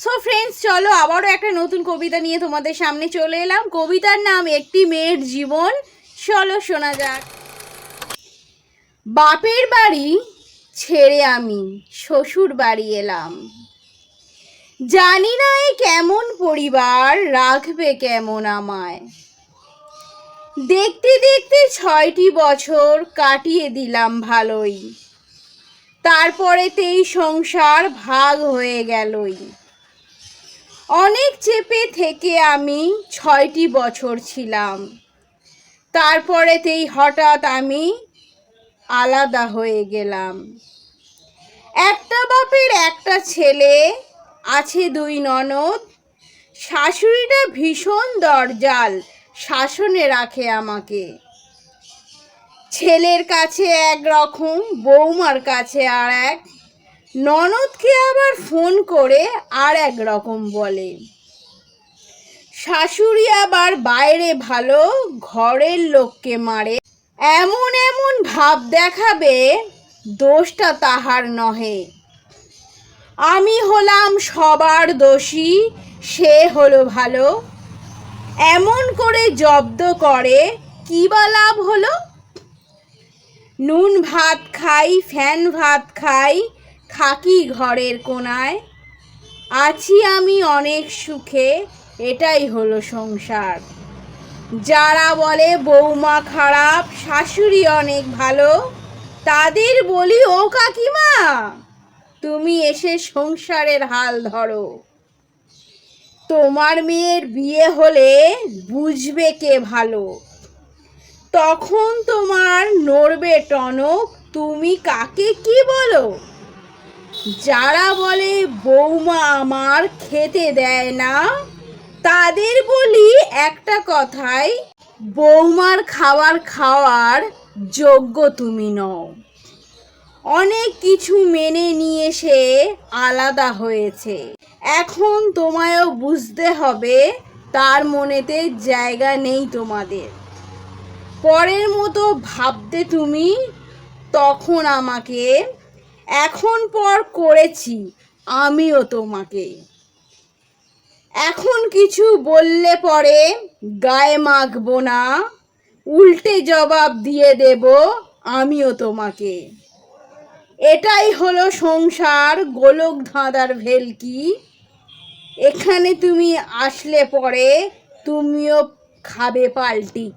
So friends, চলো আবারও একটা নতুন কবিতা নিয়ে তোমাদের সামনে চলে এলাম। কবিতার নাম একটি মেয়ের জীবন। চলো শোনা যাক। বাপের বাড়ি ছেড়ে আমি শ্বশুর বাড়ি এলাম। জানি না এই কেমন পরিবার রাখবে কেমন আমায়। দেখতে দেখতে 6টি বছর কাটিয়ে দিলাম ভালোই। তারপরেতেই সংসার ভাগ হয়ে গেলই। অনেক চেপে থেকে আমি 6টি বছর ছিলাম। তারপরেতেই হঠাৎ আমি আলাদা হয়ে গেলাম। একটা বাপের একটা ছেলে, আছে 2 ননদ। শাশুড়িটা ভীষণ দরজাল, শাসনে রাখে আমাকে। ছেলের কাছে একরকম, বৌমার কাছে আর এক। ননদকে আবার ফোন করে আর এক রকম বলে। শাশুড়ি আবার বাইরে ভালো, ঘরের লোককে মারে। এমন এমন ভাব দেখাবে, দোষটা তাহার নহে। আমি হলাম সবার দোষী, সে হলো ভালো। এমন করে জব্দ করে, কি বা লাভ হলো? নুন ভাত খাই, ফ্যান ভাত খাই, থাকি ঘরের কোনায়। আছি আমি অনেক সুখে, এটাই হলো সংসার। যারা বলে বৌমা খারাপ, শাশুড়ি অনেক ভালো, তাদের বলি, ও কাকিমা, তুমি এসে সংসারের হাল ধরো। তোমার মেয়ের বিয়ে হলে বুঝবে কে ভালো। তখন তোমার নড়বে টনক, তুমি কাকে কি বলো? যারা বলে বৌমা আমার খেতে দেয় না, তাদের বলি একটা কথাই, বৌমার খাবার খাওয়ার যোগ্য তুমি নও। অনেক কিছু মেনে নিয়ে সে আলাদা হয়েছে। এখন তোমায়ও বুঝতে হবে, তার মনেতে জায়গা নেই তোমাদের। পরের মতো ভাবতে তুমি তখন আমাকে, এখন পর করেছি আমিও তোমাকে। এখন কিছু বললে পরে গায়ে মাখবো না, উল্টে জবাব দিয়ে দেব আমিও তোমাকে। এটাই হলো সংসার, গোলক ধাঁধার ভেলকি। এখানে তুমি আসলে পরে তুমিও খাবে পাল্টি।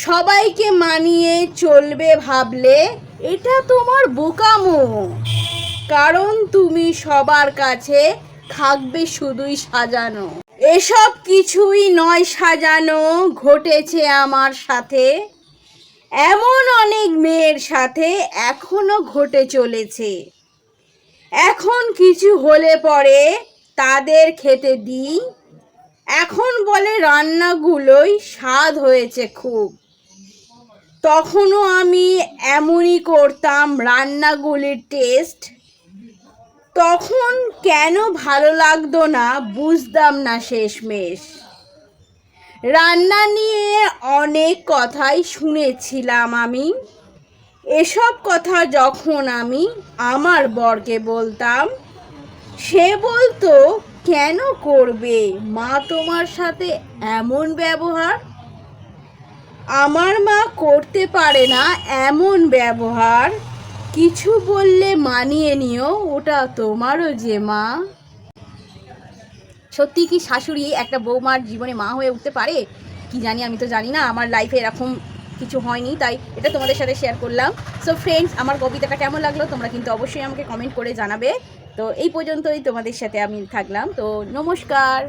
সবাইকে মানিয়ে চলবে ভাবলে, এটা তোমার বোকামো। কারণ তুমি সবার কাছে থাকবে শুধুই সাজানো। এসব কিছুই নয় সাজানো, ঘটেছে আমার সাথে। এমন অনেক মেয়ের সাথে এখনো ঘটে চলেছে। এখন কিছু হলে পরে তাদের খেতে দিই। এখন বলে রান্নাগুলোই স্বাদ হয়েছে খুব। তখনও আমি এমনই করতাম রান্নাগুলির টেস্ট। তখন কেন ভালো লাগতো না বুঝতাম না শেষমেশ। রান্না নিয়ে অনেক কথাই শুনেছিলাম আমি। এসব কথা যখন আমি আমার বরকে বলতাম, সে বলতো, কেন করবে মা তোমার সাথে এমন ব্যবহার? আমার মা করতে পারে না এমন ব্যবহার। কিছু বললে মানিয়ে নিও, ওটা তোমারও যে মা। সত্যি কি শাশুড়ি একটা বৌমার জীবনে মা হয়ে উঠতে পারে? কি জানি, আমি তো জানি না, আমার লাইফে এরকম কিছু হয়নি, তাই এটা তোমাদের সাথে শেয়ার করলাম। সো ফ্রেন্ডস, আমার কবিতাটা কেমন লাগলো তোমরা কিন্তু অবশ্যই আমাকে কমেন্ট করে জানাবে। তো এই পর্যন্তই তোমাদের সাথে আমি থাকলাম। তো নমস্কার।